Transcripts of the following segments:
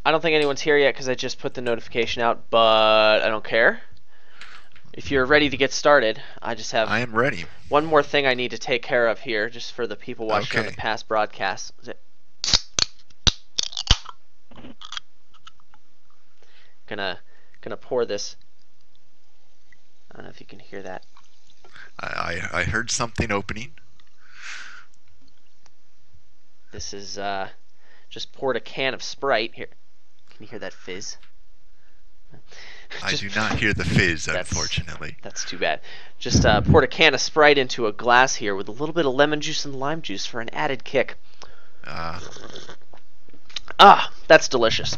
I don't think anyone's here yet because I just put the notification out, but I don't care. If you're ready to get started, I just have I am ready. one more thing I need to take care of here, just for the people watching on the Okay. past broadcasts. Gonna pour this. I don't know if you can hear that. I heard something opening. This is just poured a can of Sprite here. Can you hear that fizz? I Just do not hear the fizz, that's unfortunately. that's too bad. Just poured a can of Sprite into a glass here with a little bit of lemon juice and lime juice for an added kick. Uh, That's delicious.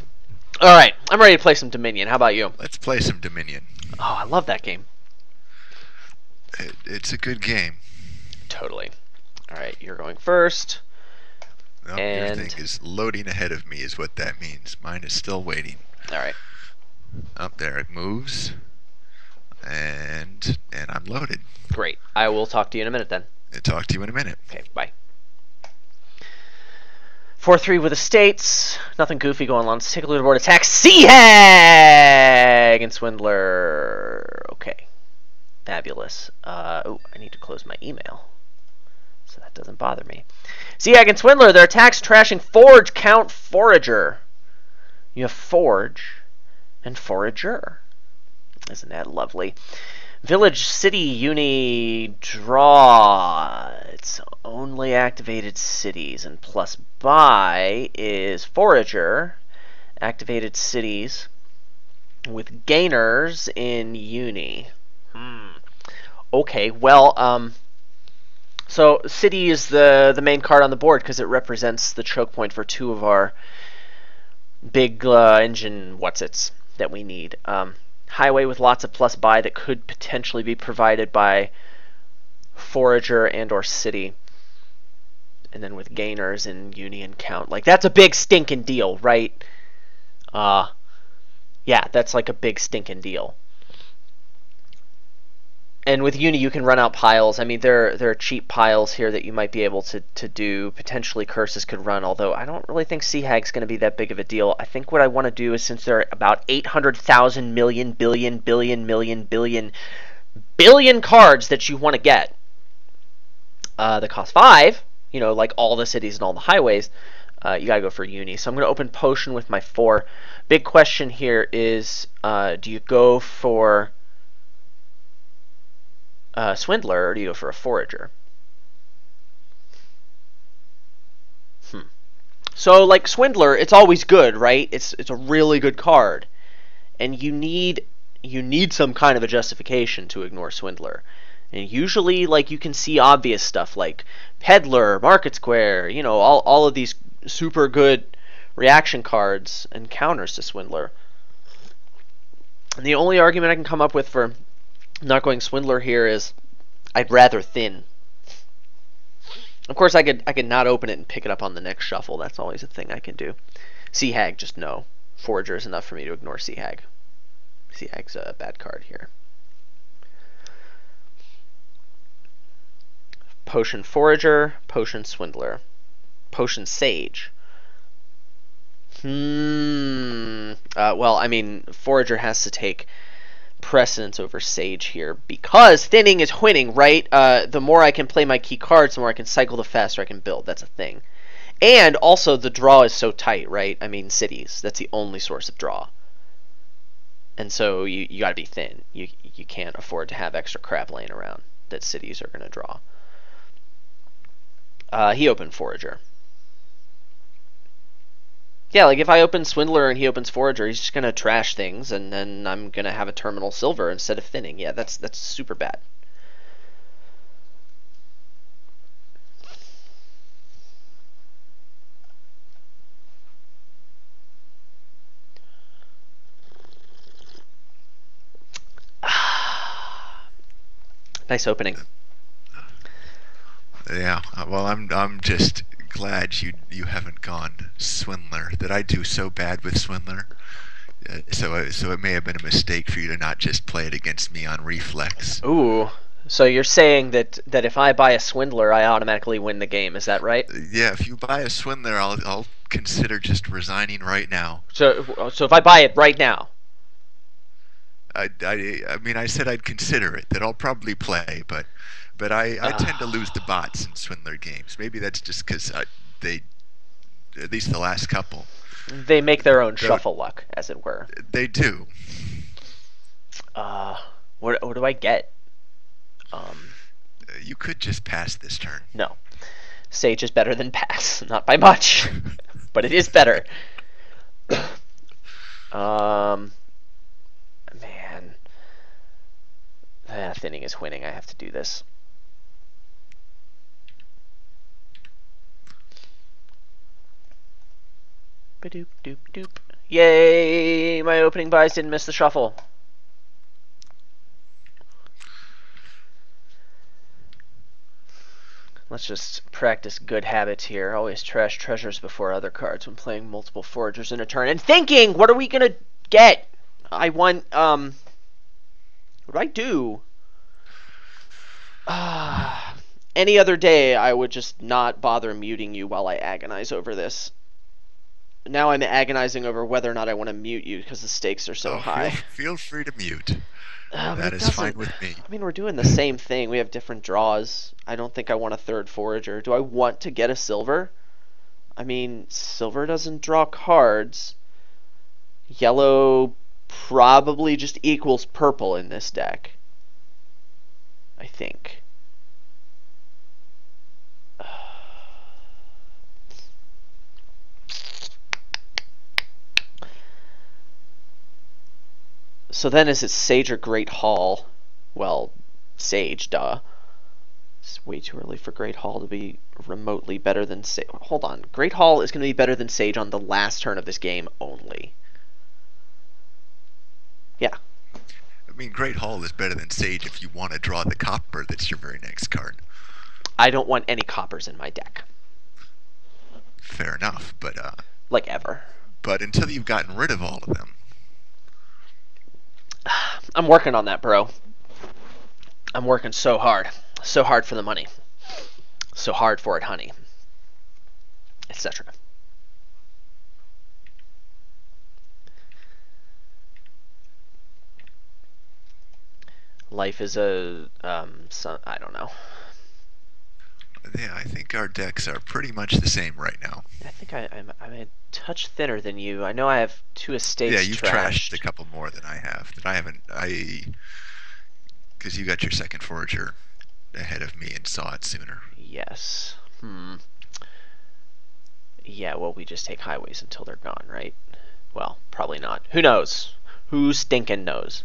All right, I'm ready to play some Dominion. How about you? let's play some Dominion. Oh, I love that game. It's a good game. Totally. All right, you're going first. Oh, your thing And is loading ahead of me is what that means. Mine is still waiting. all right. Up there it moves. And I'm loaded. Great. I will talk to you in a minute then. I'll talk to you in a minute. Okay, bye. 4-3 with estates. Nothing goofy going on. Let's take a loot aboard attack. Seahag and Swindler. Okay. Fabulous. Oh, I need to close my email so that doesn't bother me. Seahag and Swindler, their attacks trashing Forge, Count, Forager. You have Forge and Forager. Isn't that lovely? Village, City, Uni, Draw. It's only activated cities. And plus buy is Forager. Activated cities with gainers in Uni. Okay, well, so City is the main card on the board because it represents the choke point for two of our big engine what's-its that we need. Highway with lots of plus buy that could potentially be provided by Forager and or City. And then with gainers in Uni and Count. Like, that's a big stinking deal, right? Yeah, that's like a big stinking deal. And with Uni, you can run out piles. I mean, there are cheap piles here that you might be able to do. Potentially, Curses could run, although I don't really think Seahag's going to be that big of a deal. I think what I want to do is, since there are about 800,000 million, billion, billion, million, billion cards that you want to get, that cost 5, you know, like all the cities and all the highways, you got to go for Uni. So I'm going to open Potion with my 4. Big question here is, do you go for Swindler, or do you go for a Forager? So, like, Swindler, it's always good, right? It's a really good card, and you need some kind of a justification to ignore Swindler. And usually, like, you can see obvious stuff like Peddler, Market Square, you know, all of these super good reaction cards and counters to Swindler. And the only argument I can come up with for not going Swindler here is I'd rather thin. Of course, I could not open it and pick it up on the next shuffle. That's always a thing I can do. Seahag, just no. Forager is enough for me to ignore Seahag. Seahag's a bad card here. Potion Forager, Potion Swindler, Potion Sage. Well, I mean, Forager has to take precedence over Sage here because thinning is winning, right? The more I can play my key cards, the more I can cycle, the faster I can build. That's a thing. And also the draw is so tight, right? I mean, cities. That's the only source of draw. And so you got to be thin. You can't afford to have extra crap laying around that cities are going to draw. He opened Forager. Yeah, like if I open Swindler and he opens Forager, he's just going to trash things, and then I'm going to have a Terminal Silver instead of thinning. Yeah, that's super bad. Nice opening. Yeah. Well, I'm just glad you haven't gone Swindler. That I do so bad with Swindler. So it may have been a mistake for you to not just play it against me on Reflex. Ooh. So you're saying that if I buy a Swindler, I automatically win the game. Is that right? Yeah, if you buy a Swindler, I'll consider just resigning right now. So if I buy it right now, I mean, I said I'd consider it. That I'll probably play, but I tend to lose to uh, bots in Swindler games. Maybe that's just because they, at least the last couple, they make their own though shuffle luck, as it were. they do. Uh, what do I get? Um, You could just pass this turn. no. Sage is better than Pass. Not by much, but it is better. um, man. Thinning is winning. I have to do this. Ba-doop, doop, doop. Yay! My opening buys didn't miss the shuffle. Let's just practice good habits here. Always trash treasures before other cards when playing multiple foragers in a turn. And thinking, what are we gonna get? I want, what do I do? Any other day, I would just not bother muting you while I agonize over this. Now I'm agonizing over whether or not I want to mute you because the stakes are so high. Feel free to mute. But That it is fine doesn't. with me. I mean, we're doing the same thing. We have different draws. I don't think I want a third forager. Do I want to get a silver? I mean, silver doesn't draw cards. Yellow probably just equals purple in this deck. I think. So then is it Sage or Great Hall? Well, Sage, duh. It's way too early for Great Hall to be remotely better than Sage. Hold on. Great Hall is going to be better than Sage on the last turn of this game only. Yeah. I mean, Great Hall is better than Sage if you want to draw the copper that's your very next card. I don't want any coppers in my deck. Fair enough, Like, ever. but until you've gotten rid of all of them. I'm working on that, bro. I'm working so hard. So hard for the money. So hard for it, honey. Etc. Life is a, I don't know. Yeah, I think our decks are pretty much the same right now. I think I'm a touch thinner than you. I know I have 2 estates Yeah, you've trashed a trashed. couple more than I have. That I haven't. Because you got your second forager ahead of me and saw it sooner. Yes. Yeah, well, we just take highways until they're gone, right? Well, probably not. Who knows? Who stinking knows?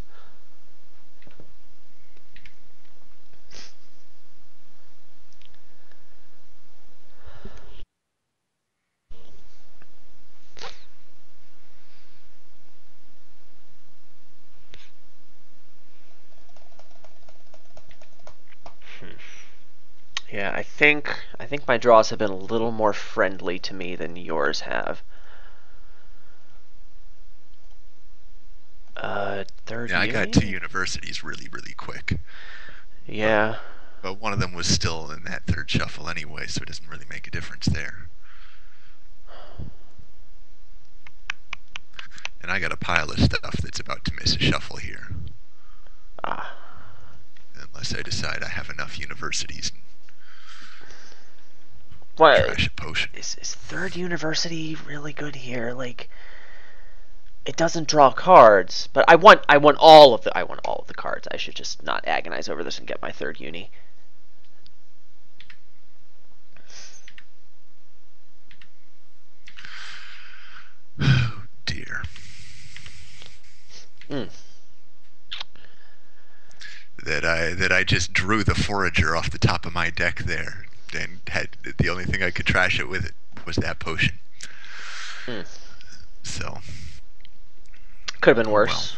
Yeah, I think my draws have been a little more friendly to me than yours have. Third Yeah, I got uni? 2 universities really, really quick. Yeah. But one of them was still in that third shuffle anyway, so it doesn't really make a difference there. And I got a pile of stuff that's about to miss a shuffle here. Ah. Unless I decide I have enough universities and What trash a potion. is third university really good here? Like, it doesn't draw cards, but I want all of the cards. I should just not agonize over this and get my third uni. Oh dear. That I just drew the forager off the top of my deck there, and had the only thing I could trash it with was that potion. So Could have been well. worse.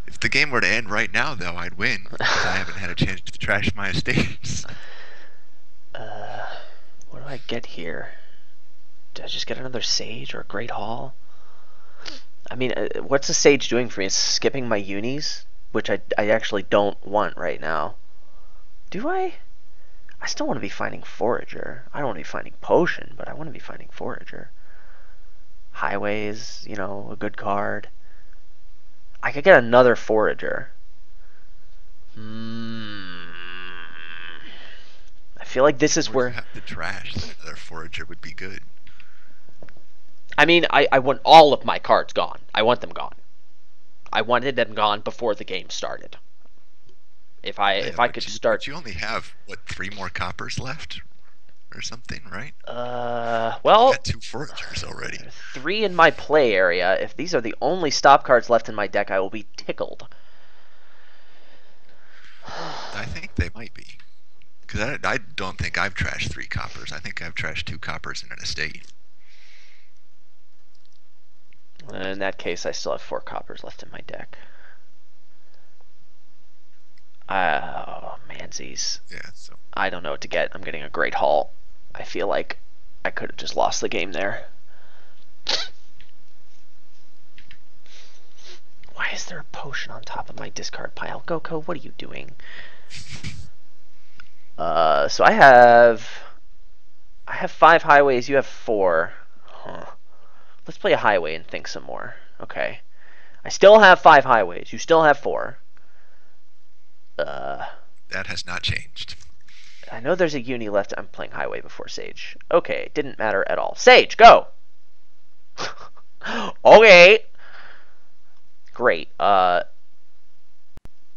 If the game were to end right now, though, I'd win because I haven't had a chance to trash my estates. What do I get here? Did I just get another Sage or a Great Hall? I mean, what's the Sage doing for me? It's skipping my unis, which I actually don't want right now. Do I? I still want to be finding Forager. I don't want to be finding Potion, but I want to be finding Forager. Highways, you know, a good card. I could get another Forager. I feel like this is What do you where... have to trash that another Forager would be good? I mean, I want all of my cards gone. I want them gone. I wanted them gone before the game started. If I could start... But you only have, what, 3 more coppers left? Or something, right? Well... You got 2 Foragers already. 3 in my play area. If these are the only stop cards left in my deck, I will be tickled. I think they might be. Because I don't think I've trashed 3 coppers. I think I've trashed 2 coppers in an estate. In that case, I still have 4 coppers left in my deck. Oh, mansies. Yeah, so... I don't know what to get. I'm getting a great haul. I feel like I could have just lost the game there. Why is there a potion on top of my discard pile? Goko, what are you doing? So I have 5 highways. You have 4. Huh. Let's play a highway and think some more. Okay. I still have 5 highways. You still have 4. That has not changed. I know there's a uni left. I'm playing highway before Sage. Okay, didn't matter at all. Sage, go! Okay. Great.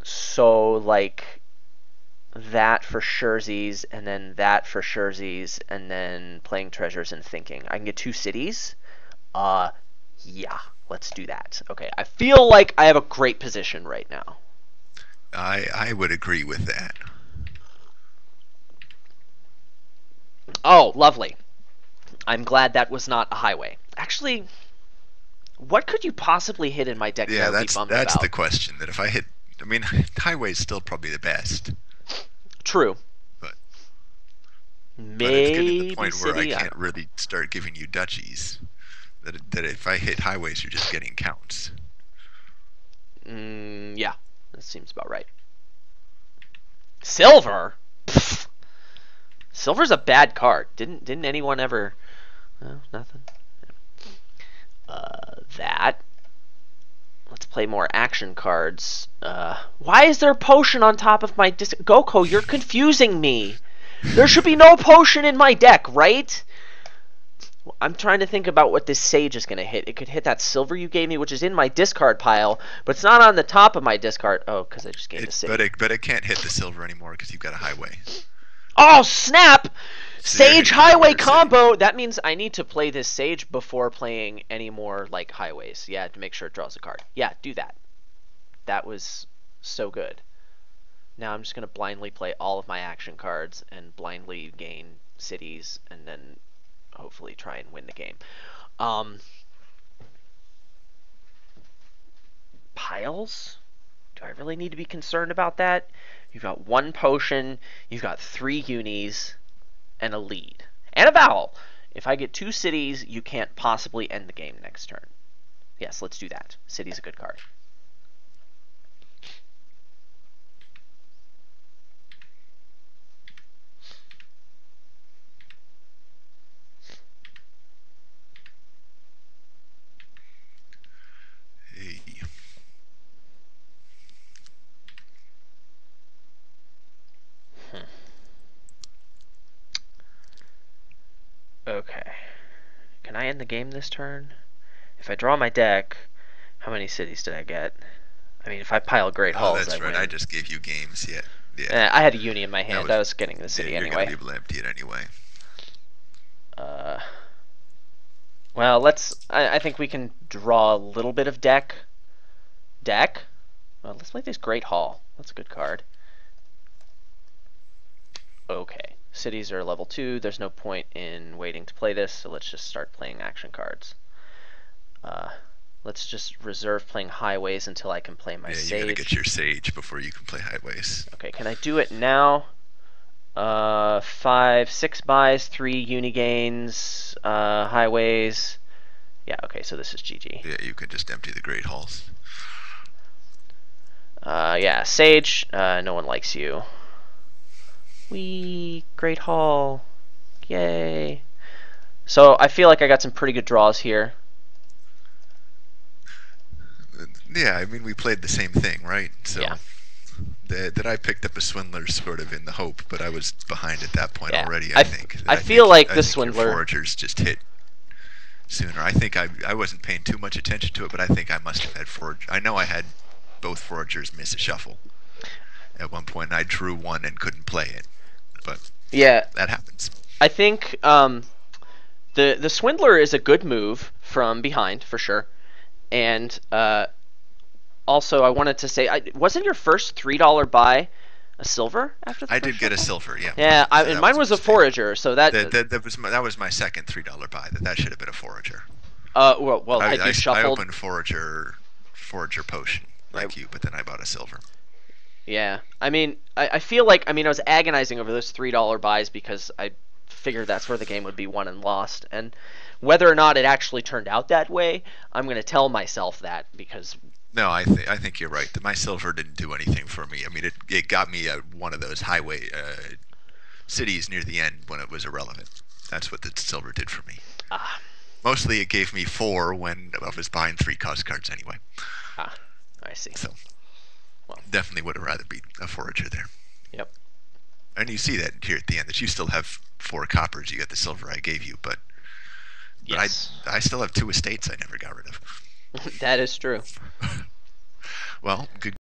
So, like, that for surezies, and then that for surezies, and then playing treasures and thinking. I can get 2 cities? Yeah, let's do that. Okay, I feel like I have a great position right now. I would agree with that. Oh, lovely. I'm glad that was not a highway. Actually, what could you possibly hit in my deck Yeah, that I would be bummed that's about? the question. That if I hit... I mean, highway's still probably the best. True. But Maybe it's getting to the point where I city, can't really start giving you duchies. That if I hit highways, you're just getting counts. Yeah, that seems about right. Silver? Pfft. Silver's a bad card. Didn't anyone ever... No, nothing. That. Let's play more action cards. Why is there a potion on top of my disc? Goko, you're confusing me. There should be no potion in my deck, right? I'm trying to think about what this Sage is going to hit. It could hit that silver you gave me, which is in my discard pile, but it's not on the top of my discard. Oh, because I just gave the city. But it can't hit the silver anymore because you've got a highway. Oh, snap! So Sage highway combo! That means I need to play this Sage before playing any more, like, highways. Yeah, to make sure it draws a card. Yeah, do that. That was so good. Now I'm just going to blindly play all of my action cards and blindly gain cities and then hopefully try and win the game. Piles? Do I really need to be concerned about that? You've got 1 potion, you've got 3 unis, and a lead. And a vowel! If I get 2 cities, you can't possibly end the game next turn. Yes, let's do that. City's a good card. Hey. Okay. Can I end the game this turn? If I draw my deck, how many cities did I get? I mean, if I pile Great Halls, that's right. win. I just gave you games. Yeah. I had a uni in my hand. I was getting the city you're anyway. You're going to be able to empty it anyway. Well, I think we can draw a little bit of deck. Well, let's play this Great Hall. That's a good card. Okay. Cities are level 2. There's no point in waiting to play this, so let's just start playing action cards. Let's just reserve playing highways until I can play my Sage. Yeah, you gotta get your Sage before you can play highways. Okay, can I do it now? 5, 6 buys, 3 uni gains, highways. Yeah, okay, so this is GG. Yeah, you can just empty the Great Halls. Yeah, Sage, no one likes you. Wee, Great Hall. Yay. So I feel like I got some pretty good draws here. Yeah, I mean we played the same thing, right? Yeah, So that I picked up a swindler sort of in the hope, but I was behind at that point yeah. already. I feel like I the think your swindler. foragers just hit sooner. I wasn't paying too much attention to it, but I think I must have had forage. I know I had both foragers miss a shuffle at one point, and I drew one and couldn't play it, but Yeah, that happens. I think the swindler is a good move from behind for sure, and also I wanted to say, wasn't your first $3 buy a silver after the I first did get a shuffle? silver, yeah. Yeah, So and that mine was a was a mistake. forager, so that That was my second $3 buy. That should have been a forager. well, had you I shuffled? opened forager potion Right. like you, but then I bought a silver. Yeah, I mean, I feel like I was agonizing over those $3 buys because I figured that's where the game would be won and lost, and whether or not it actually turned out that way, I'm gonna tell myself that because No, I think you're right. My silver didn't do anything for me. I mean, it got me one of those highway cities near the end when it was irrelevant. That's what the silver did for me. ah Mostly, it gave me 4 when I was buying 3 cost cards anyway. ah I see. So Well, definitely would have rather be a forager there. yep. And you see that here at the end that you still have 4 coppers. You got the silver I gave you, but Yes, I still have 2 estates I never got rid of. that is true. Well, good